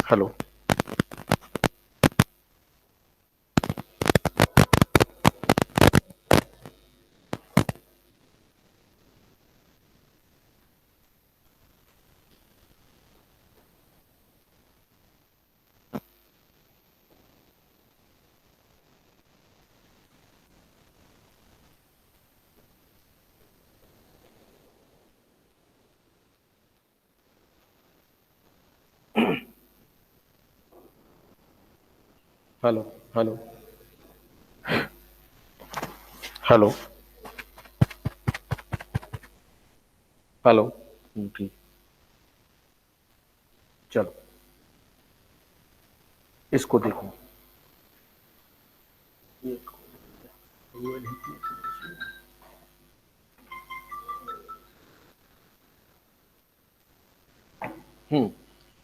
Hello. Hello. Hello. Hello. Hello. ठीक। चलो इसको देखो।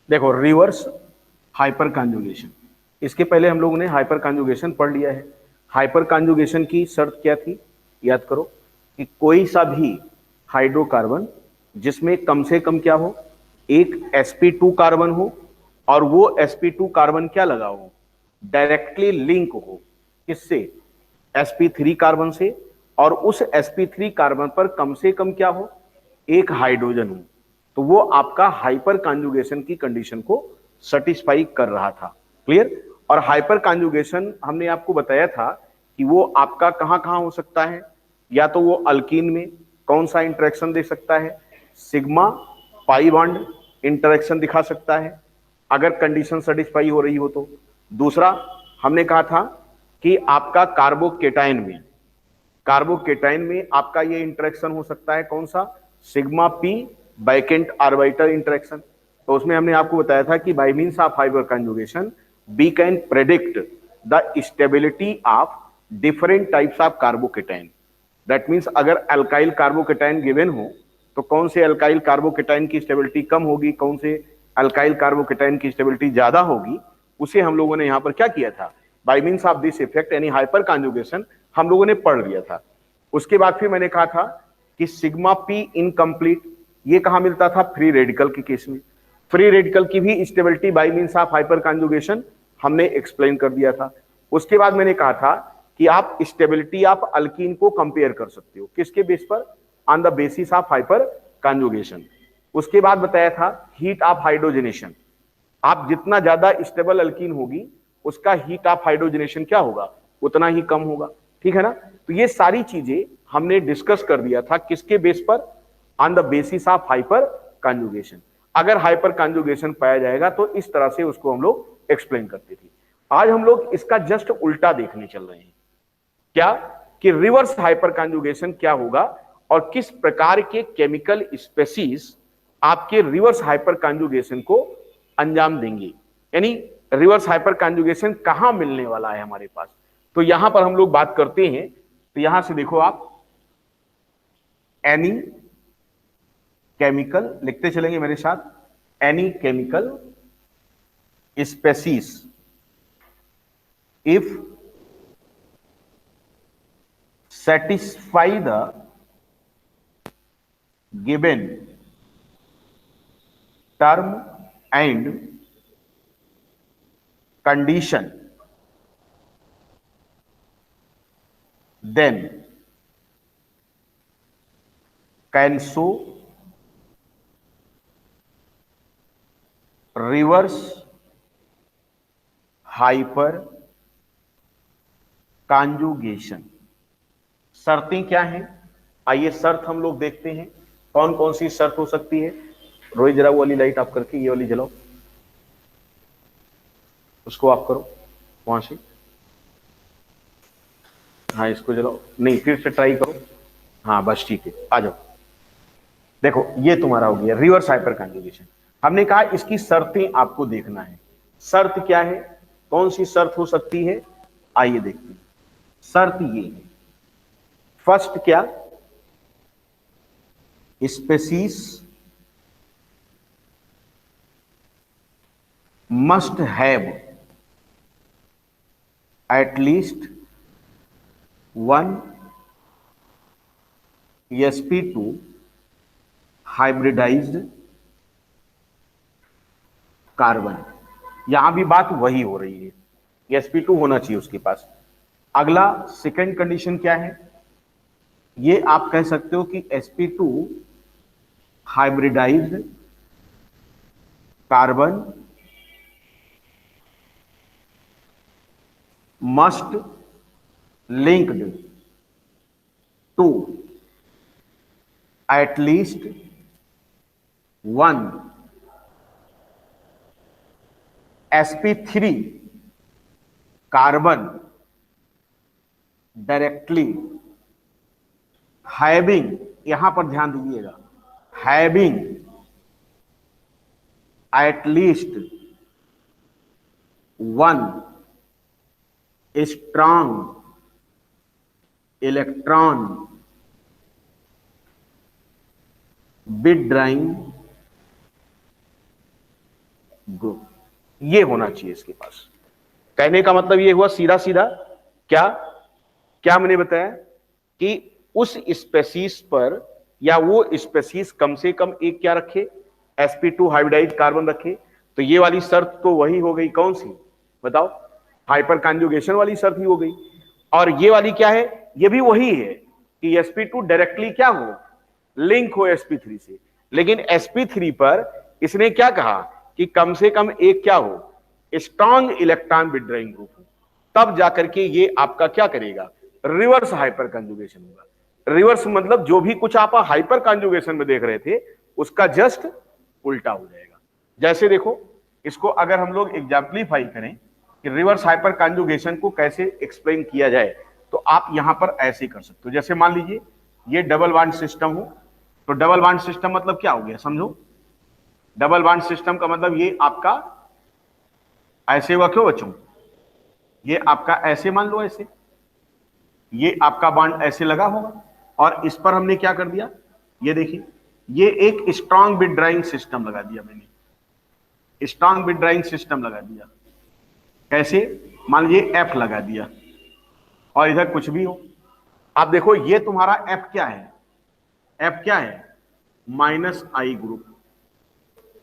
देखो, रिवर्स हाइपर कॉन्जुगेशन। इसके पहले हम लोगों ने हाइपर कॉन्जुगेशन पढ़ लिया है। हाइपर कॉन्जुगेशन की शर्त क्या थी, याद करो, कि कोई सा भी हाइड्रोकार्बन जिसमें कम से कम क्या हो, एक sp2 कार्बन हो, और वो sp2 कार्बन क्या लगा हो, डायरेक्टली लिंक हो किससे, sp3 कार्बन से, और उस sp3 कार्बन पर कम से कम क्या हो, एक हाइड्रोजन हो, तो वो आपका हाइपर कॉन्जुगेशन की कंडीशन को सेटिस्फाई कर रहा था। क्लियर। और हाइपर कॉन्जुगेशन हमने आपको बताया था कि वो आपका कहां कहां हो सकता है, या तो वो अल्कीन में कौन सा इंटरेक्शन दे सकता है, सिग्मा पाई बॉन्ड इंटरेक्शन दिखा सकता है अगर कंडीशन सेटिस्फाई हो रही हो तो। दूसरा हमने कहा था कि आपका कार्बोकेटाइन में आपका ये इंटरेक्शन हो सकता है कौन सा, sigma pi vacant orbital interaction. तो उसमें हमने आपको बताया था कि by means of hyperconjugation we can predict the stability of different types of carbocation. That means अगर अल्काइल कार्बोकेटाइन गिवन हो तो कौन से अल्काइल कार्बोकेटाइन की स्टेबिलिटी कम होगी, कौन से अल्काइल कार्बोकेटाइन की स्टेबिलिटी ज्यादा होगी, उसे हम लोगों ने यहां पर क्या किया था, bye means of this effect यानी हाइपर कॉन्जुगेशन हम लोगों ने पढ़ लिया था। उसके बाद फिर मैंने कहा था कि सिग्मा पी इनकम्प्लीट, ये कहां मिलता था, फ्री रेडिकल के केस में। फ्री रेडिकल की भी stability by means of hyper conjugation हमने एक्सप्लेन कर दिया था। उसके बाद मैंने कहा था कि आप स्टेबिलिटी ऑफ अल्कीन को कंपेयर कर सकते हो किसके बेस पर, on the basis of hyper conjugation. उसके बाद बताया था हीट ऑफ हाइड्रोजनेशन, आप जितना ज्यादा स्टेबल अल्कीन होगी उसका हीट ऑफ हाइड्रोजनेशन क्या होगा, उतना ही कम होगा। ठीक है ना। तो ये सारी चीजें हमने डिस्कस कर दिया था किसके बेस पर, on the basis of hyper conjugation. अगर हाइपर कॉन्जुगेशन पाया जाएगा तो इस तरह से उसको हम लोग एक्सप्लेन करते थे। आज हम लोग इसका जस्ट उल्टा देखने चल रहे हैं, क्या, कि रिवर्स हाइपर कॉन्जुगेशन क्या होगा और किस प्रकार के केमिकल स्पेसीज आपके रिवर्स हाइपर कॉन्जुगेशन को अंजाम देंगे, यानी रिवर्स हाइपर कॉन्जुगेशन कहां मिलने वाला है हमारे पास। तो यहां पर हम लोग बात करते हैं, तो यहां से देखो आप, एनी केमिकल लिखते चलेंगे मेरे साथ, any chemical species if satisfy the given term and condition, then can show reverse hyper conjugation। शर्तें क्या हैं, आइए शर्त हम लोग देखते हैं कौन कौन सी शर्त हो सकती है। रोहित जरा वो वाली लाइट ऑफ करके ये वाली जलाओ, उसको ऑफ करो वहां से, हाँ इसको जलाओ, नहीं फिर से ट्राई करो, हाँ बस ठीक है, आ जाओ। देखो ये तुम्हारा हो गया रिवर्स हाइपर कॉन्जुगेशन। हमने कहा इसकी शर्तें आपको देखना है, शर्त क्या है, कौन सी शर्त हो सकती है, आइए देखते हैं। शर्त ये है, फर्स्ट क्या, species must have at least one sp2 hybridized carbon. यहां भी बात वही हो रही है, sp2 होना चाहिए उसके पास। अगला सेकंड कंडीशन क्या है, ये आप कह सकते हो कि sp2 hybridised carbon must linked to at least one sp3 carbon directly having, यहां पर ध्यान दीजिएगा, having at least one strong electron withdrawing group, ये होना चाहिए इसके पास। कहने का मतलब ये हुआ सीधा सीधा, क्या क्या मैंने बताया कि उस स्पेसीज पर या वो स्पेसीज कम से कम एक क्या रखे, sp2 हाइब्रिडाइज्ड कार्बन रखे। तो ये वाली शर्त तो वही हो गई, कौन सी बताओ, हाइपर कॉन्जुगेशन वाली शर्त ही हो गई। और ये वाली क्या है, ये भी वही है कि sp2 डायरेक्टली क्या हो, लिंक हो sp3 से। लेकिन sp3 पर इसने क्या कहा कि कम से कम एक क्या हो, स्ट्रॉन्ग इलेक्ट्रॉन विड्रॉइंग ग्रुप हो, तब जाकर के ये आपका क्या करेगा, रिवर्स हाइपर कॉन्जुगेशन होगा। रिवर्स मतलब जो भी कुछ आप हाइपर कॉन्जुगेशन में देख रहे थे उसका जस्ट उल्टा हो जाएगा। जैसे देखो, इसको अगर हम लोग एग्जाम्पलीफाई करें कि रिवर्स हाइपर कॉन्जुगेशन को कैसे एक्सप्लेन किया जाए, तो आप यहां पर ऐसे कर सकते हो। जैसे मान लीजिए ये डबल बॉन्ड सिस्टम हो, तो डबल बॉन्ड सिस्टम मतलब क्या हो गया समझो। डबल बॉन्ड सिस्टम का मतलब ये आपका ऐसे हुआ, क्यों बच्चों, ये आपका ऐसे मान लो, ऐसे ये आपका बॉन्ड ऐसे लगा होगा और इस पर हमने क्या कर दिया, ये देखिए ये एक स्ट्रॉन्ग विड्रॉइंग सिस्टम लगा दिया मैंने, स्ट्रॉन्ग विड्रॉइंग सिस्टम लगा दिया। कैसे, मान लीजिए एफ लगा दिया और इधर कुछ भी हो। आप देखो ये तुम्हारा एफ क्या है, एफ क्या है, -I ग्रुप।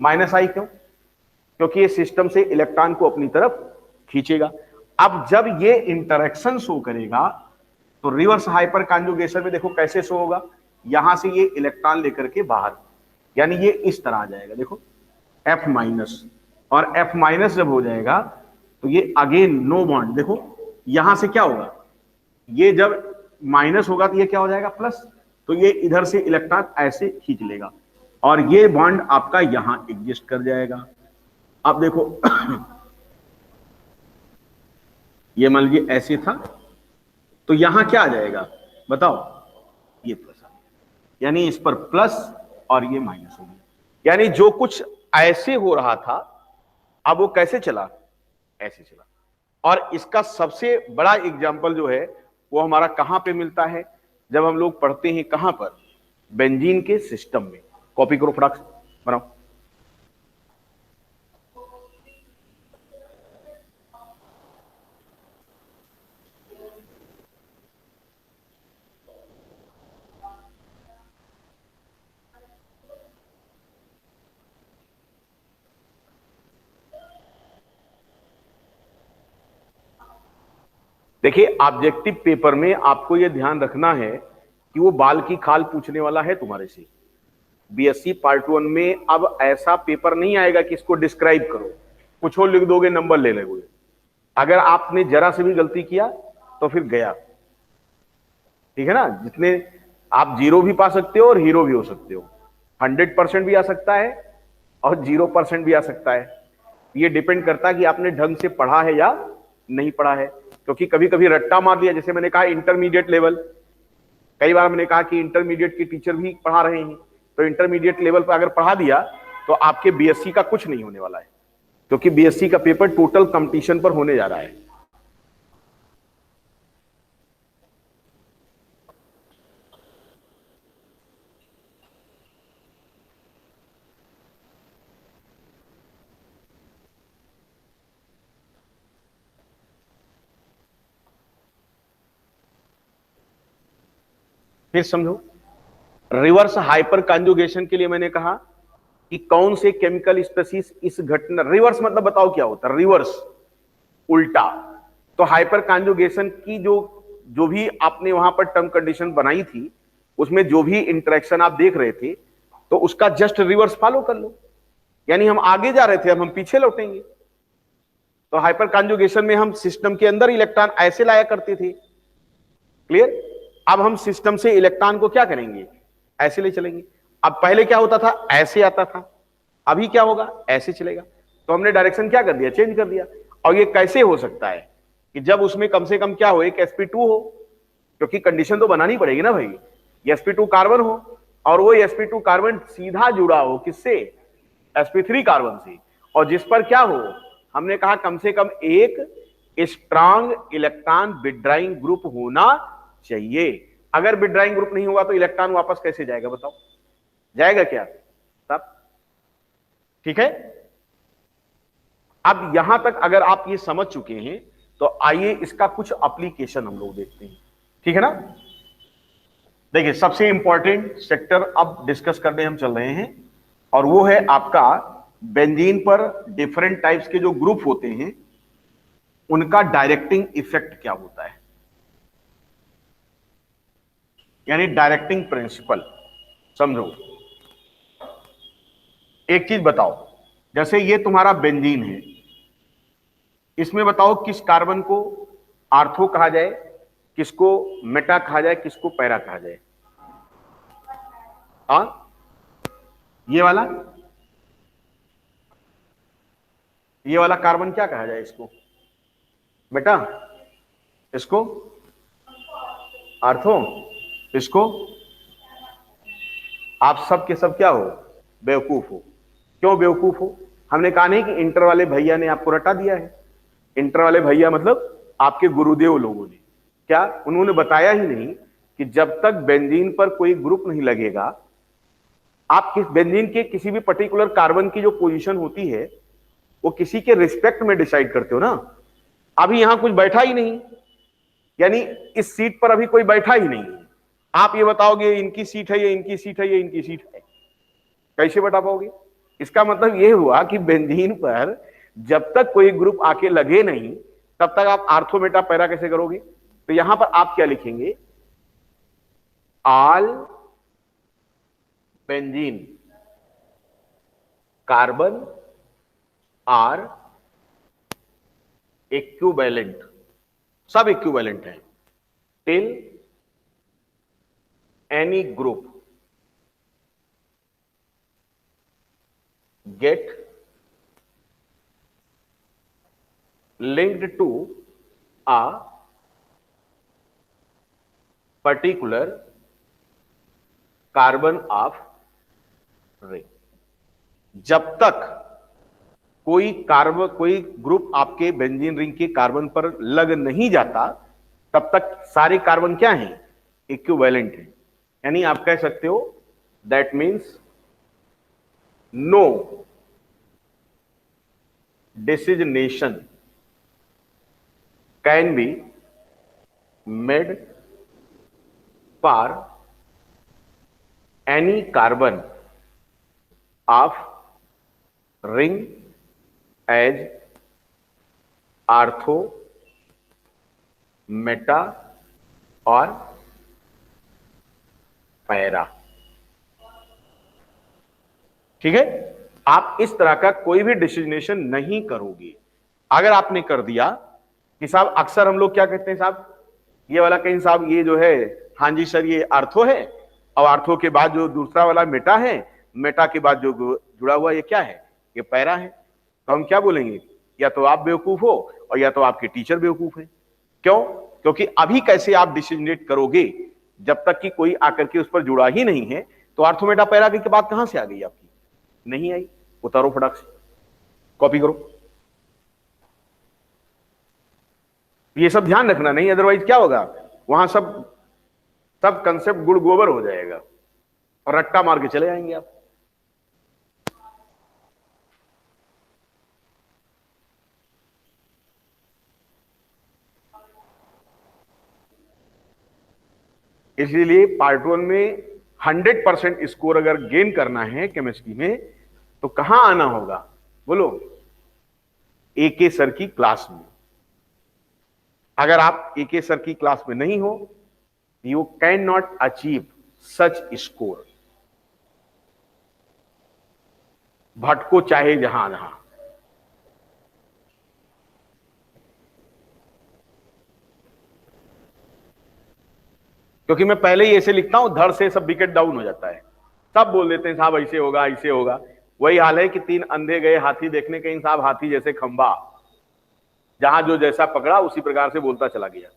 -I क्यों, क्योंकि ये सिस्टम से इलेक्ट्रॉन को अपनी तरफ खींचेगा। अब जब ये इंटरेक्शन शो करेगा तो रिवर्स हाइपर कॉन्जुगेशन में देखो कैसे शो होगा, यहां से ये इलेक्ट्रॉन लेकर के बाहर, यानी ये इस तरह आ जाएगा, देखो F-, और F- जब हो जाएगा तो ये अगेन नो बॉन्ड, देखो यहां से क्या होगा, ये जब माइनस होगा तो ये क्या हो जाएगा प्लस, तो ये इधर से इलेक्ट्रॉन ऐसे खींच लेगा और ये बॉन्ड आपका यहां एग्जिस्ट कर जाएगा। अब देखो ये मान लीजिए ऐसे था, तो यहां क्या आ जाएगा बताओ, ये प्लस आ गया, यानी इस पर प्लस और ये माइनस हो गया। यानी जो कुछ ऐसे हो रहा था अब वो कैसे चला, ऐसे चला। और इसका सबसे बड़ा एग्जाम्पल जो है वो हमारा कहां पे मिलता है, जब हम लोग पढ़ते हैं कहां पर, बेंजीन के सिस्टम में। कॉपी करो फटाक से, बनाओ। देखिए ऑब्जेक्टिव पेपर में आपको यह ध्यान रखना है कि वो बाल की खाल पूछने वाला है तुम्हारे से। बीएससी पार्ट 1 में अब ऐसा पेपर नहीं आएगा कि इसको डिस्क्राइब करो, कुछ और लिख दोगे नंबर ले लोगे। अगर आपने जरा से भी गलती किया तो फिर गया, ठीक है ना। जितने आप 0 भी पा सकते हो और हीरो भी हो सकते हो, 100% भी आ सकता है और 0% भी आ सकता है। ये डिपेंड करता है कि आपने ढंग से पढ़ा है या नहीं पढ़ा है। क्योंकि कभी कभी रट्टा मार दिया, जैसे मैंने कहा इंटरमीडिएट लेवल, कई बार मैंने कहा कि इंटरमीडिएट के टीचर भी पढ़ा रहे हैं, तो इंटरमीडिएट लेवल पर अगर पढ़ा दिया तो आपके बीएससी का कुछ नहीं होने वाला है, क्योंकि बीएससी का पेपर टोटल कंपटीशन पर होने जा रहा है। फिर समझो, रिवर्स हाइपर कॉन्जुगेशन के लिए मैंने कहा कि कौन से केमिकल स्पेसीज इस घटना, रिवर्स मतलब बताओ क्या होता है रिवर्स, उल्टा। तो हाइपर कॉन्जुगेशन की जो जो भी आपने वहां पर टर्म कंडीशन बनाई थी, उसमें जो भी इंटरेक्शन आप देख रहे थे, तो उसका जस्ट रिवर्स फॉलो कर लो। यानी हम आगे जा रहे थे, अब हम पीछे लौटेंगे। तो हाइपर कॉन्जुगेशन में हम सिस्टम के अंदर इलेक्ट्रॉन ऐसे लाया करते थे, क्लियर। अब हम सिस्टम से इलेक्ट्रॉन को क्या करेंगे, ऐसे ले चलेंगे। अब पहले क्या होता था, ऐसे आता था, अभी क्या होगा, ऐसे चलेगा। तो हमने डायरेक्शन क्या कर दिया, चेंज कर दिया। और ये कैसे हो सकता है कि जब उसमें कम से कम क्या हो, एक sp2 हो, क्योंकि कंडीशन तो बनानी पड़ेगी ना भाई, sp2 कार्बन हो, और वो sp2 कार्बन सीधा जुड़ा हो किससे, sp3 कार्बन से, और जिस पर क्या हो, हमने कहा कम से कम एक स्ट्रांग इलेक्ट्रॉन विथड्राइंग ग्रुप होना चाहिए। अगर विथड्राइंग ग्रुप नहीं होगा तो इलेक्ट्रॉन वापस कैसे जाएगा, बताओ, जाएगा क्या सब, ठीक है। अब यहां तक अगर आप ये समझ चुके हैं, तो आइए इसका कुछ एप्लीकेशन हम लोग देखते हैं, ठीक है ना। देखिए सबसे इंपॉर्टेंट सेक्टर अब डिस्कस करने हम चल रहे हैं, और वो है आपका बेंजीन पर डिफरेंट टाइप्स के जो ग्रुप होते हैं उनका डायरेक्टिंग इफेक्ट क्या होता है, यानी डायरेक्टिंग प्रिंसिपल। समझो, एक चीज बताओ, जैसे ये तुम्हारा बेंजीन है, इसमें बताओ किस कार्बन को आर्थो कहा जाए, किसको मेटा कहा जाए, किसको पैरा कहा जाए। ये वाला कार्बन क्या कहा जाए, इसको बेटा, इसको आर्थो, इसको, आप सब के सब क्या हो, बेवकूफ हो। क्यों बेवकूफ हो, हमने कहा नहीं कि इंटर वाले भैया ने आपको रटा दिया है। इंटर वाले भैया मतलब आपके गुरुदेव लोगों ने, क्या उन्होंने बताया ही नहीं कि जब तक बेंजीन पर कोई ग्रुप नहीं लगेगा, आप किस बेंजीन के किसी भी पर्टिकुलर कार्बन की जो पोजीशन होती है वो किसी के रिस्पेक्ट में डिसाइड करते हो ना। अभी यहां कुछ बैठा ही नहीं, यानी इस सीट पर अभी कोई बैठा ही नहीं है, आप ये बताओगे इनकी सीट है, ये इनकी सीट है, ये इनकी सीट है, कैसे बता पाओगे। इसका मतलब यह हुआ कि बेंजीन पर जब तक कोई ग्रुप आके लगे नहीं, तब तक आप आर्थो मेटा पैरा कैसे करोगे। तो यहां पर आप क्या लिखेंगे, all benzene carbon are equivalent, सब इक्विवेलेंट है, till any group get linked to a particular carbon of ring। जब तक कोई ग्रुप आपके बेंजीन रिंग के कार्बन पर लग नहीं जाता, तब तक सारे कार्बन क्या हैं, इक्विवेलेंट हैं। यानी आप कह सकते हो that means no designation can be made for any carbon of ring as ortho, Meta और पैरा, ठीक है। आप इस तरह का कोई भी डिसिग्नेशन नहीं करोगे। अगर आपने कर दिया कि साहब, अक्सर हम लोग क्या कहते हैं साहब, ये वाला कहीं साहब ये जो है, हाँ जी सर ये आर्थो है, और आर्थो के बाद जो दूसरा वाला मेटा है, मेटा के बाद जो जुड़ा हुआ ये क्या है, ये पैरा है। तो हम क्या बोलेंगे, या तो आप बेवकूफ हो और या तो आपके टीचर बेवकूफ है। क्यों, क्योंकि अभी कैसे आप डिसिग्नेट करोगे, जब तक कि कोई आकर के उस पर जुड़ा ही नहीं है। तो आर्थो मेटा पैरा की बात कहां से आ गई आपकी, नहीं आई, उतारो फटाक से, कॉपी करो। ये सब ध्यान रखना, नहीं अदरवाइज क्या होगा, वहां सब कंसेप्ट गुड़ गोबर हो जाएगा और रट्टा मार के चले जाएंगे आप। इसीलिए पार्ट 1 में 100% स्कोर अगर गेन करना है केमिस्ट्री में, तो कहां आना होगा बोलो? एके सर की क्लास में। अगर आप एके सर की क्लास में नहीं हो, you can not achieve such score. भटको चाहे जहां जहां। क्योंकि मैं पहले ही ऐसे लिखता हूं, धड़ से सब विकेट डाउन हो जाता है, सब बोल देते हैं साहब ऐसे होगा ऐसे होगा। वही हाल है कि तीन अंधे गए हाथी देखने, कहीं साहब हाथी जैसे खंबा, जहां जो जैसा पकड़ा उसी प्रकार से बोलता चला गया।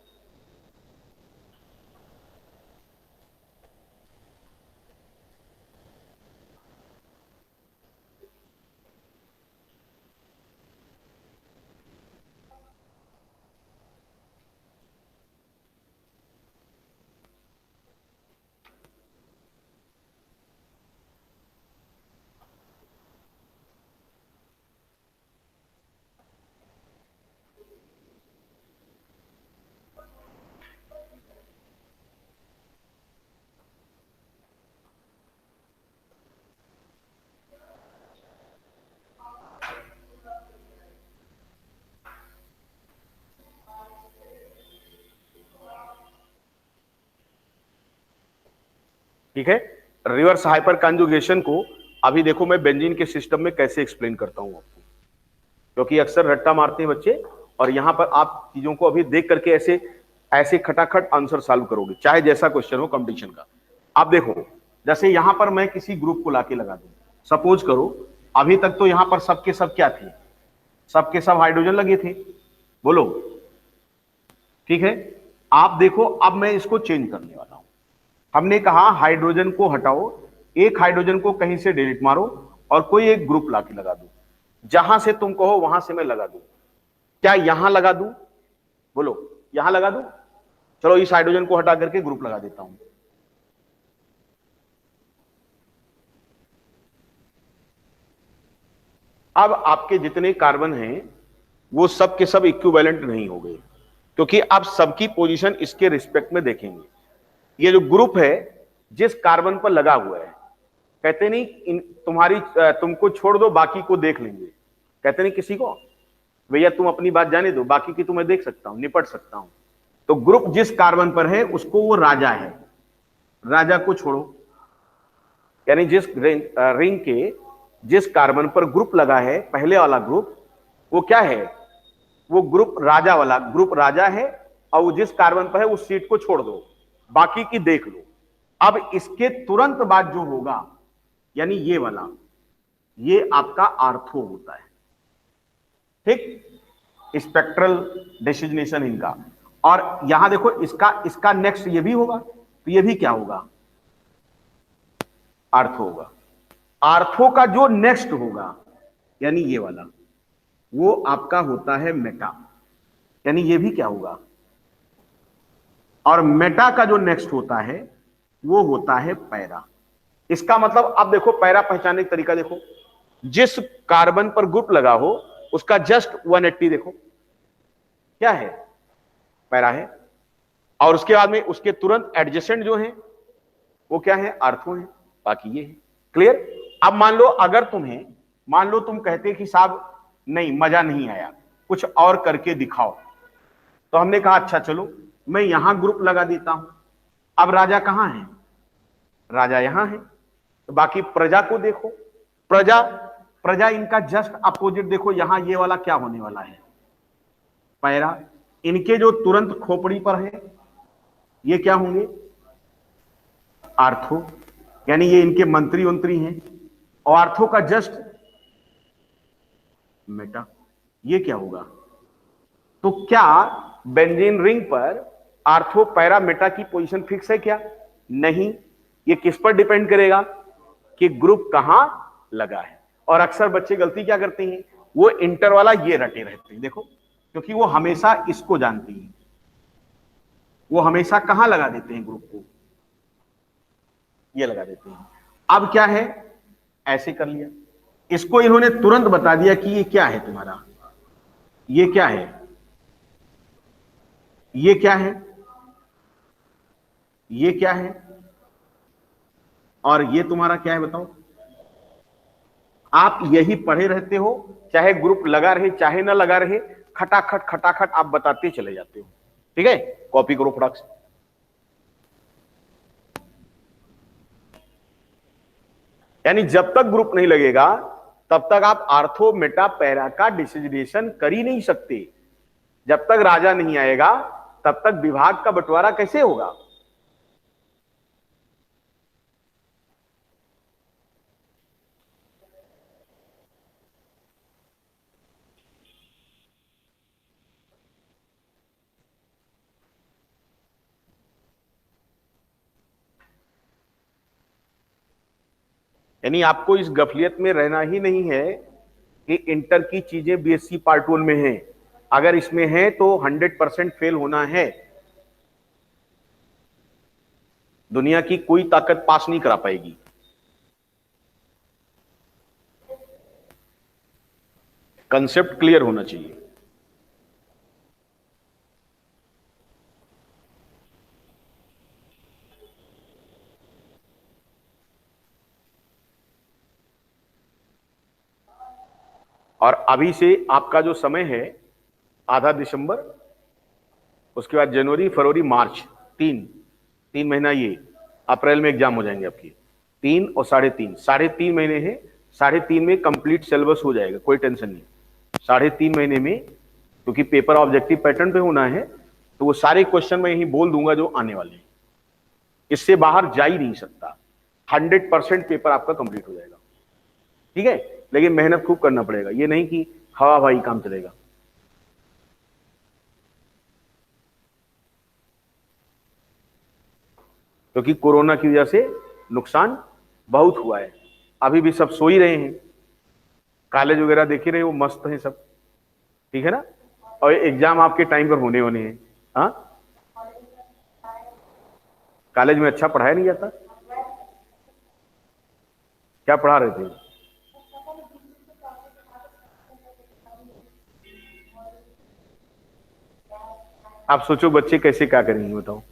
ठीक है, रिवर्स हाइपर कंजुगेशन को अभी देखो मैं बेंजीन के सिस्टम में कैसे एक्सप्लेन करता हूं आपको, क्योंकि अक्सर रट्टा मारते हैं बच्चे, और यहां पर आप चीजों को अभी देख करके ऐसे ऐसे खटाखट आंसर सॉल्व करोगे, चाहे जैसा क्वेश्चन हो कंपटीशन का। आप देखो, जैसे यहां पर मैं किसी ग्रुप को लाके लगा दूं, सपोज करो अभी तक तो यहां पर सबके सब क्या थे, सबके सब हाइड्रोजन लगे थे, बोलो ठीक है। आप देखो अब मैं इसको चेंज करने वाला हूं। हमने कहा हाइड्रोजन को हटाओ, एक हाइड्रोजन को कहीं से डिलीट मारो और कोई एक ग्रुप लाके लगा दो, जहां से तुम कहो वहां से मैं लगा दूं। क्या यहां लगा दूं? बोलो, यहां लगा दूं? चलो इस हाइड्रोजन को हटा करके ग्रुप लगा देता हूं। अब आपके जितने कार्बन हैं वो सब के सब इक्विवेलेंट नहीं हो गए, क्योंकि अब सबकी पोजीशन इसके रिस्पेक्ट में देखेंगे। ये जो ग्रुप है जिस कार्बन पर लगा हुआ है, कहते नहीं तुम्हारी तुमको छोड़ दो बाकी को देख लेंगे, कहते नहीं किसी को भैया तुम अपनी बात जाने दो, बाकी की तुम्हें देख सकता हूं, निपट सकता हूं। तो ग्रुप जिस कार्बन पर है उसको वो राजा है, राजा को छोड़ो। यानी जिस रिंग के जिस कार्बन पर ग्रुप लगा है, पहले वाला ग्रुप, वो क्या है? वो ग्रुप राजा वाला ग्रुप राजा है, और वो जिस कार्बन पर है उस सीट को छोड़ दो, बाकी की देख लो। अब इसके तुरंत बाद जो होगा, यानी ये वाला, ये आपका आर्थो होता है, ठीक, स्पेक्ट्रल डेसिग्नेशन इनका। और यहां देखो इसका नेक्स्ट ये भी होगा, तो ये भी क्या होगा? आर्थो होगा। आर्थो का जो नेक्स्ट होगा, यानी ये वाला, वो आपका होता है मेटा, यानी ये भी क्या होगा? और मेटा का जो नेक्स्ट होता है वो होता है पैरा। इसका मतलब अब देखो पैरा पहचानने का तरीका देखो, जिस कार्बन पर ग्रुप लगा हो उसका जस्ट 180 देखो क्या है? पैरा है। और उसके बाद में उसके तुरंत एडजेसेंट जो है वो क्या है? आर्थो है। बाकी ये है। क्लियर? अब मान लो अगर तुम्हें, मान लो तुम कहते कि साहब नहीं मजा नहीं आया, कुछ और करके दिखाओ, तो हमने कहा अच्छा चलो मैं यहां ग्रुप लगा देता हूं। अब राजा कहां है? राजा यहां है। तो बाकी प्रजा को देखो, प्रजा प्रजा इनका जस्ट अपोजिट देखो, यहां ये वाला क्या होने वाला है? पैरा। इनके जो तुरंत खोपड़ी पर है ये क्या होंगे? आर्थो, यानी ये इनके मंत्री उंत्री हैं। और आर्थो का जस्ट मेटा, ये क्या होगा? तो क्या बेंजीन रिंग पर आर्थो पैरा मेटा की पोजीशन फिक्स है क्या? नहीं, ये किस पर डिपेंड करेगा कि ग्रुप कहां लगा है। और अक्सर बच्चे गलती क्या करते हैं, वो इंटर वाला ये रटे रहते हैं, देखो, क्योंकि वो हमेशा इसको जानती हैं, वो हमेशा कहां लगा देते हैं ग्रुप को? ये लगा देते हैं। अब क्या है, ऐसे कर लिया, इसको इन्होंने तुरंत बता दिया कि ये क्या है तुम्हारा, ये क्या है, ये क्या है, ये क्या है, और ये तुम्हारा क्या है बताओ? आप यही पढ़े रहते हो, चाहे ग्रुप लगा रहे चाहे ना लगा रहे, खटाखट खटाखट आप बताते चले जाते हो। ठीक है, कॉपी करो फटाक से। यानी जब तक ग्रुप नहीं लगेगा तब तक आप आर्थो मेटा पैरा का डिसिजनेशन कर ही नहीं सकते। जब तक राजा नहीं आएगा तब तक विभाग का बंटवारा कैसे होगा? यानी आपको इस गफलियत में रहना ही नहीं है कि इंटर की चीजें बीएससी पार्ट 1 में हैं। अगर इसमें है तो 100% फेल होना है। दुनिया की कोई ताकत पास नहीं करा पाएगी। कंसेप्ट क्लियर होना चाहिए। और अभी से आपका जो समय है, आधा दिसंबर, उसके बाद जनवरी फरवरी मार्च, तीन तीन महीना, ये अप्रैल में एग्जाम हो जाएंगे आपकी। 3 और 3.5, 3.5 महीने हैं। 3.5 में कंप्लीट सिलेबस हो जाएगा, कोई टेंशन नहीं। 3.5 महीने में, क्योंकि पेपर ऑब्जेक्टिव पैटर्न पे होना है, तो वो सारे क्वेश्चन मैं यही बोल दूंगा जो आने वाले हैं। इससे बाहर जा ही नहीं सकता। 100% पेपर आपका कंप्लीट हो जाएगा। ठीक है, लेकिन मेहनत खूब करना पड़ेगा, ये नहीं कि हवा हवाई काम चलेगा। क्योंकि कोरोना की वजह से नुकसान बहुत हुआ है। अभी भी सब सो ही रहे हैं, कॉलेज वगैरह देख ही रहे हो, मस्त हैं सब। ठीक है ना? और एग्जाम आपके टाइम पर होने होने हैं। हाँ, कॉलेज में अच्छा पढ़ाया नहीं जाता? क्या पढ़ा रहे थे? आप सोचो बच्चे कैसे क्या करेंगे, बताओ।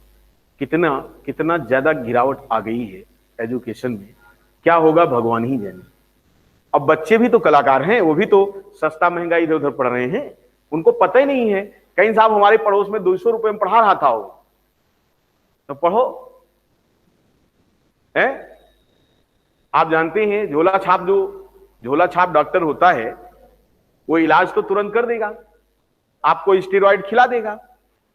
कितना कितना ज्यादा गिरावट आ गई है एजुकेशन में। क्या होगा भगवान ही जाने। अब बच्चे भी तो कलाकार हैं, वो भी तो सस्ता महंगा इधर उधर पढ़ रहे हैं। उनको पता ही नहीं है। कहीं साहब हमारे पड़ोस में 200 रुपए में पढ़ा रहा था वो, तो पढ़ो है। आप जानते हैं झोला छाप डॉक्टर होता है, वो इलाज तो तुरंत कर देगा, आपको स्टेरॉइड खिला देगा,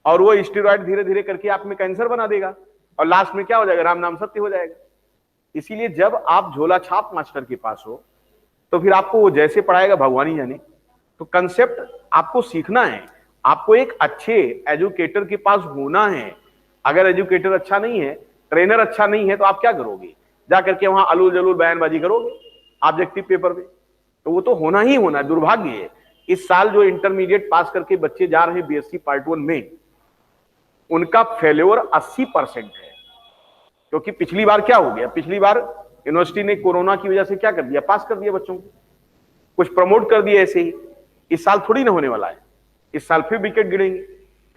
और वो स्टेरॉइड धीरे धीरे करके आप में कैंसर बना देगा, और लास्ट में क्या हो जाएगा? राम नाम सत्य हो जाएगा। इसीलिए जब आप झोला छाप मास्टर के पास हो तो फिर आपको वो जैसे पढ़ाएगा भगवान ही जाने। तो कंसेप्ट आपको सीखना है, आपको एक अच्छे एजुकेटर के पास होना है। अगर एजुकेटर अच्छा नहीं है, ट्रेनर अच्छा नहीं है, तो आप क्या करोगे? जाकर के वहां अलूल जलूल बयानबाजी करोगे ऑब्जेक्टिव पेपर पे? तो वो तो होना ही होना, दुर्भाग्य है। इस साल जो इंटरमीडिएट पास करके बच्चे जा रहे हैं बीएससी पार्ट 1 में, उनका फेल्योर 80% है। क्योंकि पिछली बार क्या हो गया? पिछली बार यूनिवर्सिटी ने कोरोना की वजह से क्या कर दिया? पास कर दिया बच्चों को, कुछ प्रमोट कर दिया ऐसे ही। इस साल थोड़ी ना होने वाला है। इस साल फिर विकेट गिरेंगे,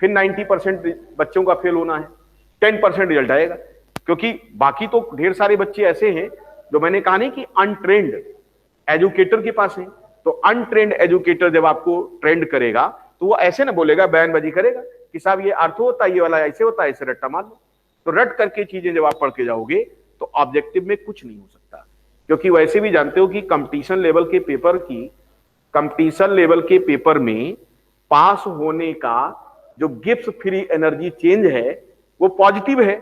फिर 90% बच्चों का फेल होना है, 10% रिजल्ट आएगा। क्योंकि बाकी तो ढेर सारे बच्चे ऐसे हैं जो मैंने कहा नहीं कि अनट्रेंड एजुकेटर के पास है। तो अनट्रेंड एजुकेटर जब आपको ट्रेंड करेगा तो वो ऐसे ना बोलेगा, बयानबाजी करेगा कि साहब ये अर्थ होता है, ये वाला ऐसे होता है, ऐसे रट्टा मार लो। तो रट करके चीजें जब आप पढ़ के जाओगे तो ऑब्जेक्टिव में कुछ नहीं हो सकता। क्योंकि वैसे भी जानते हो कि कंपटीशन लेवल के पेपर में पास होने का जो गिब्स फ्री एनर्जी चेंज है वो पॉजिटिव है,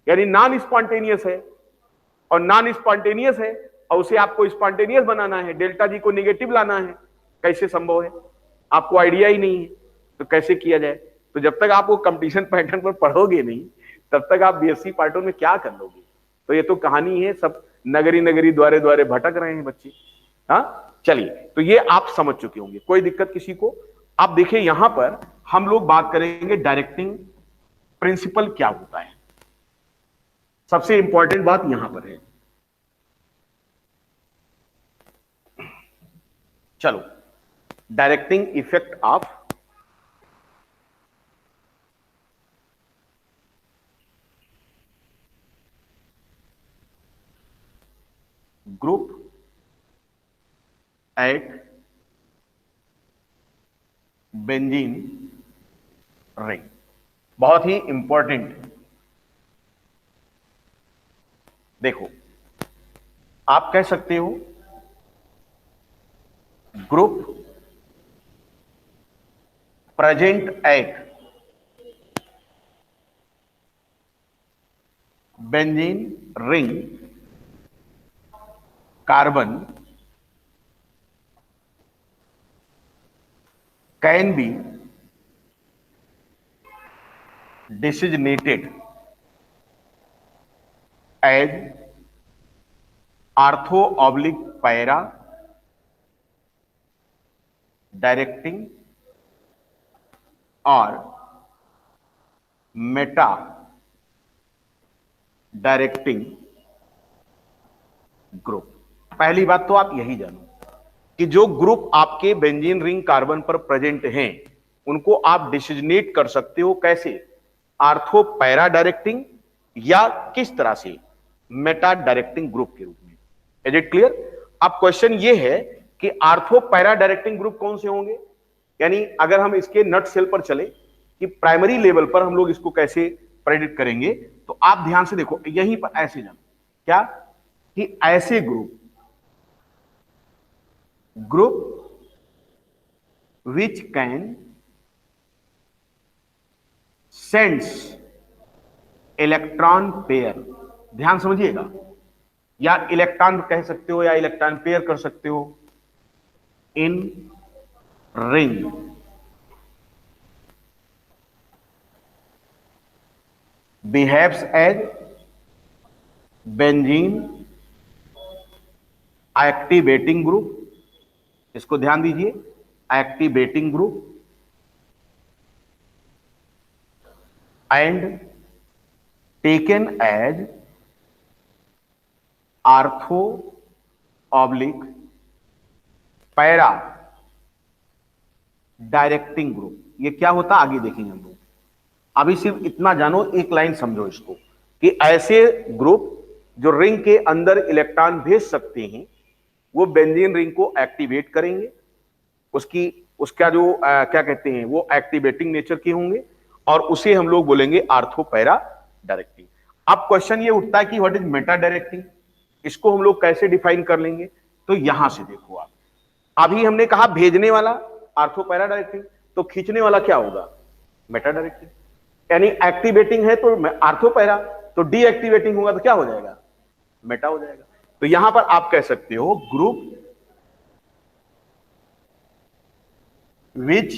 यानी नॉन स्पॉन्टेनियस है। और नॉन स्पॉन्टेनियस है और उसे आपको स्पॉन्टेनियस बनाना है, डेल्टा जी को निगेटिव लाना है। कैसे संभव है? आपको आइडिया ही नहीं है, तो कैसे किया जाए? तो जब तक आप वो कंपटीशन पैटर्न पर पढ़ोगे नहीं, तब तक आप बीएससी पार्ट 1 में क्या कर लोगे? तो ये तो कहानी है, सब नगरी नगरी द्वारे द्वारे भटक रहे हैं बच्चे। हाँ, चलिए, तो ये आप समझ चुके होंगे, कोई दिक्कत किसी को? आप देखिए यहां पर हम लोग बात करेंगे डायरेक्टिंग प्रिंसिपल क्या होता है। सबसे इंपॉर्टेंट बात यहां पर है। चलो, directing effect of group at benzene ring. बहुत ही इंपॉर्टेंट। देखो, आप कह सकते हो group present at benzene ring carbon can be designated as ortho oblique para directing और मेटा डायरेक्टिंग ग्रुप। पहली बात तो आप यही जानो कि जो ग्रुप आपके बेंजीन रिंग कार्बन पर प्रेजेंट हैं उनको आप डिसिजनेट कर सकते हो कैसे, आर्थो पैरा डायरेक्टिंग या किस तरह से, मेटा डायरेक्टिंग ग्रुप के रूप में। Is it clear? अब क्वेश्चन ये है कि आर्थो पैरा डायरेक्टिंग ग्रुप कौन से होंगे, यानी अगर हम इसके नट सेल पर चले कि प्राइमरी लेवल पर हम लोग इसको कैसे प्रेडिक्ट करेंगे, तो आप ध्यान से देखो यहीं पर ऐसे जानो क्या कि ऐसे group which can sends electron pair, ध्यान समझिएगा, या इलेक्ट्रॉन कह सकते हो या इलेक्ट्रॉन पेयर कर सकते हो, in ring behaves as benzene activating group. इसको ध्यान दीजिए, activating group and taken as ortho oblique para directing group. ये क्या होता आगे देखेंगे हम लोग, अभी सिर्फ इतना जानो, एक लाइन समझो इसको कि ऐसे ग्रुप जो रिंग के अंदर इलेक्ट्रॉन भेज सकते हैं वो बेंजीन रिंग को एक्टिवेट करेंगे, उसकी उसका जो क्या कहते हैं वो एक्टिवेटिंग नेचर के होंगे और उसे हम लोग बोलेंगे आर्थो पैरा डायरेक्टिंग। अब क्वेश्चन ये उठता है कि व्हाट इज मेटा डायरेक्टिंग, इसको हम लोग कैसे डिफाइन कर लेंगे। तो यहां से देखो आप, अभी हमने कहा भेजने वाला आर्थो पैरा डायरेक्टिंग, तो खींचने वाला क्या होगा, मेटा डायरेक्टिंग। यानी एक्टिवेटिंग है तो आर्थो पैरा, तो डीएक्टिवेटिंग होगा तो क्या हो जाएगा, मेटा हो जाएगा। तो यहां पर आप कह सकते हो group which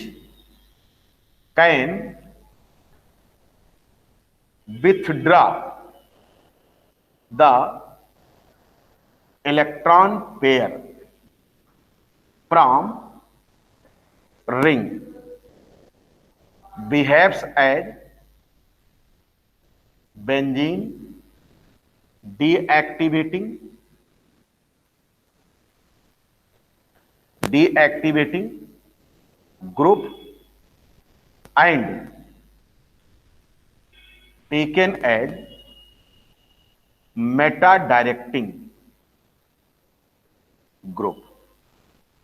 can withdraw the electron pair from ring behaves as benzene deactivating group and taken as Meta directing group.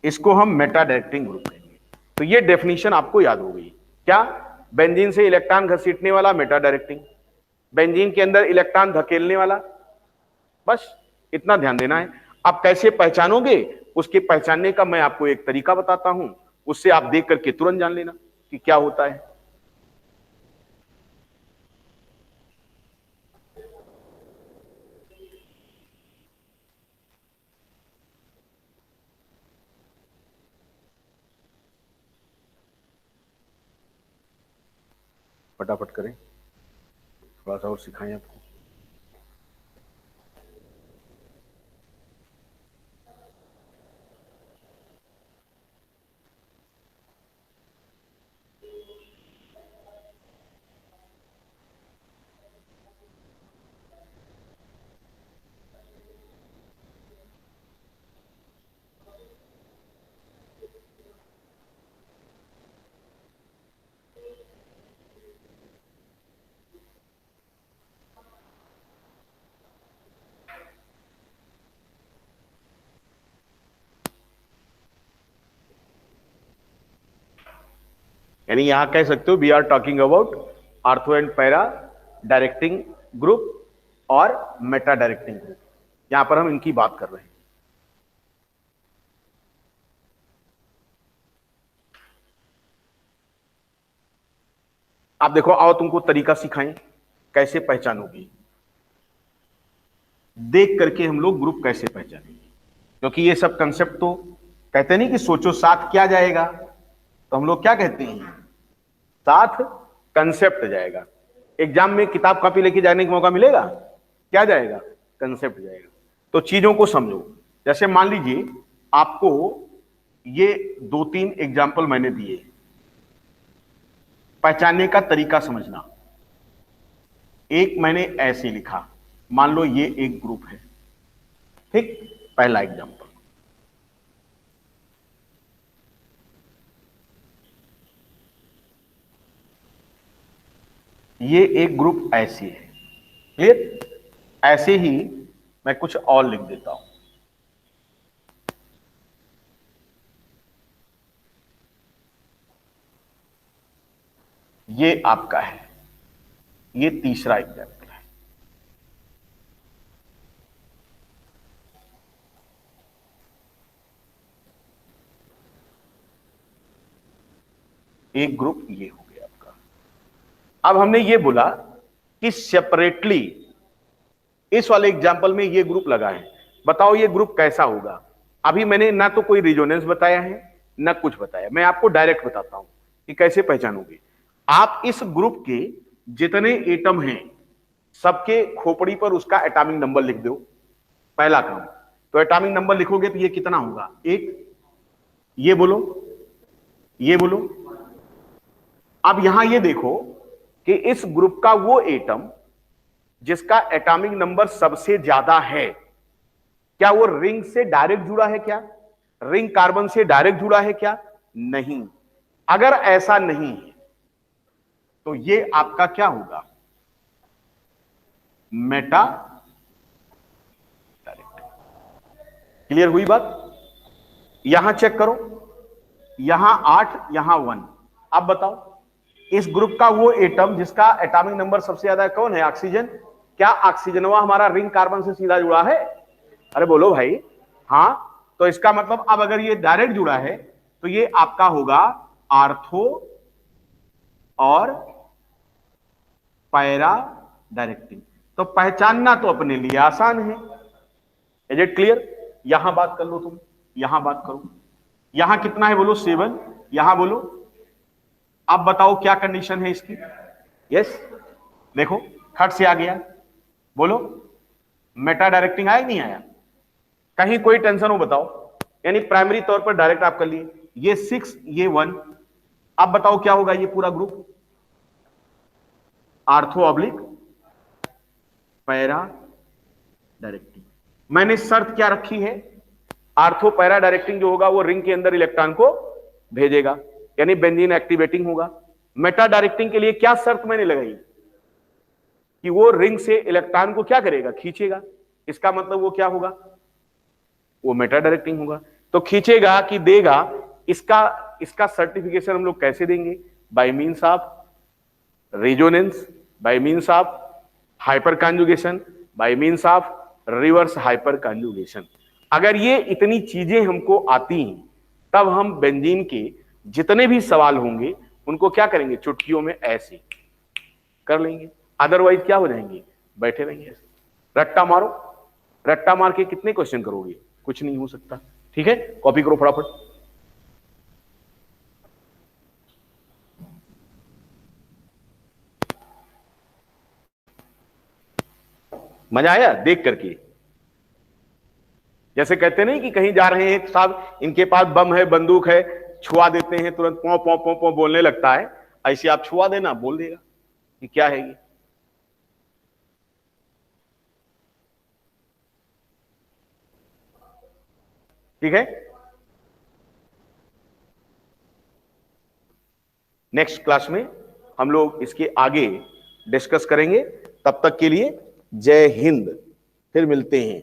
इसको हम मेटा डायरेक्टिंग ग्रुप कहेंगे। तो ये डेफिनेशन आपको याद हो गई क्या, बेंजीन से इलेक्ट्रॉन घसीटने वाला मेटा डायरेक्टिंग, बेंजीन के अंदर इलेक्ट्रॉन धकेलने वाला, बस इतना ध्यान देना है। आप कैसे पहचानोगे, उसके पहचानने का मैं आपको एक तरीका बताता हूं, उससे आप देख करके तुरंत जान लेना कि क्या होता है। फटाफट करें, थोड़ा सा और सिखाएं आपको। यानी यहां कह सकते हो we are talking about ortho and para directing group और मेटा डायरेक्टिंग ग्रुप, यहां पर हम इनकी बात कर रहे हैं। आप देखो, आओ तुमको तरीका सिखाएं कैसे पहचानोगी, देख करके हम लोग ग्रुप कैसे पहचानेंगे, क्योंकि ये सब कंसेप्ट तो कहते नहीं कि सोचो साथ क्या जाएगा, तो हम लोग क्या कहते हैं, साथ कंसेप्ट जाएगा। एग्जाम में किताब कॉपी लेके जाने का मौका मिलेगा, क्या जाएगा, कंसेप्ट जाएगा। तो चीजों को समझो। जैसे मान लीजिए आपको ये 2-3 एग्जाम्पल मैंने दिए, पहचानने का तरीका समझना। एक मैंने ऐसे लिखा, मान लो ये एक ग्रुप है, ठीक, पहला एग्जाम्पल। ये एक ग्रुप ऐसे है, क्लियर। ऐसे ही मैं कुछ और लिख देता हूं। ये आपका है, ये तीसरा एग्जाम्पल है। एक ग्रुप ये हो गया आपका। अब हमने ये बोला कि सेपरेटली इस वाले एग्जाम्पल में ये ग्रुप लगा है, बताओ ये ग्रुप कैसा होगा। अभी मैंने ना तो कोई रिजोनेंस बताया है ना कुछ बताया, मैं आपको डायरेक्ट बताता हूं कि कैसे पहचानोगे। आप इस ग्रुप के जितने एटम हैं सबके खोपड़ी पर उसका एटॉमिक नंबर लिख दो, पहला काम। तो एटॉमिक नंबर लिखोगे तो ये कितना होगा, एक, ये बोलो, ये बोलो। अब यहां ये देखो कि इस ग्रुप का वो एटम जिसका एटॉमिक नंबर सबसे ज्यादा है, क्या वो रिंग से डायरेक्ट जुड़ा है, क्या रिंग कार्बन से डायरेक्ट जुड़ा है, क्या नहीं। अगर ऐसा नहीं है तो ये आपका क्या होगा, मेटा डायरेक्ट। क्लियर हुई बात। यहां चेक करो, यहां 8, यहां 1। अब बताओ इस ग्रुप का वो एटम जिसका एटॉमिक नंबर सबसे ज्यादा है कौन है, ऑक्सीजन। क्या ऑक्सीजनवा हमारा रिंग कार्बन से सीधा जुड़ा है, अरे बोलो भाई, हां। तो इसका मतलब अब अगर ये डायरेक्ट जुड़ा है तो ये आपका होगा आर्थो और पैरा डायरेक्टिंग। तो पहचानना तो अपने लिए आसान है। Is it clear. यहां बात कर लो, तुम यहां बात करो। यहां कितना है बोलो, 7। यहां बोलो। अब बताओ क्या कंडीशन है इसकी। यस, देखो खट से आ गया, बोलो मेटा डायरेक्टिंग आया नहीं आया, कहीं कोई टेंशन हो बताओ। यानी प्राइमरी तौर पर डायरेक्ट आप कर लिए, ये 6, ये 1। अब बताओ क्या होगा ये पूरा group, ortho oblique para directing. मैंने शर्त क्या रखी है, आर्थो पैरा डायरेक्टिंग जो होगा वो रिंग के अंदर इलेक्ट्रॉन को भेजेगा, यानी बेंजीन एक्टिवेटिंग होगा। मेटा डायरेक्टिंग के लिए क्या शर्त मैंने लगाई कि वो रिंग से इलेक्ट्रॉन को क्या करेगा, खींचेगा। इसका मतलब वो क्या होगा, वो मेटा डायरेक्टिंग होगा। तो खींचेगा कि देगा, इसका सर्टिफिकेशन हम लोग कैसे देंगे, bye means of resonance, bye means of hyper conjugation, bye means of reverse hyper conjugation. अगर ये इतनी चीजें हमको आती हैं तब हम बेंजीन के जितने भी सवाल होंगे उनको क्या करेंगे, चुटकियों में ऐसे कर लेंगे। अदरवाइज क्या हो जाएंगे, बैठे रहेंगे ऐसे। रट्टा मारो, रट्टा मार के कितने क्वेश्चन करोगे, कुछ नहीं हो सकता। ठीक है, कॉपी करो फटाफट। मजा आया देख करके। जैसे कहते नहीं कि कहीं जा रहे हैं साहब, इनके पास बम है, बंदूक है, छुआ देते हैं तुरंत पौ पौ पौ पौ बोलने लगता है, ऐसे आप छुआ देना, बोल देगा कि क्या है ये। ठीक है, नेक्स्ट क्लास में हम लोग इसके आगे डिस्कस करेंगे। तब तक के लिए जय हिंद, फिर मिलते हैं।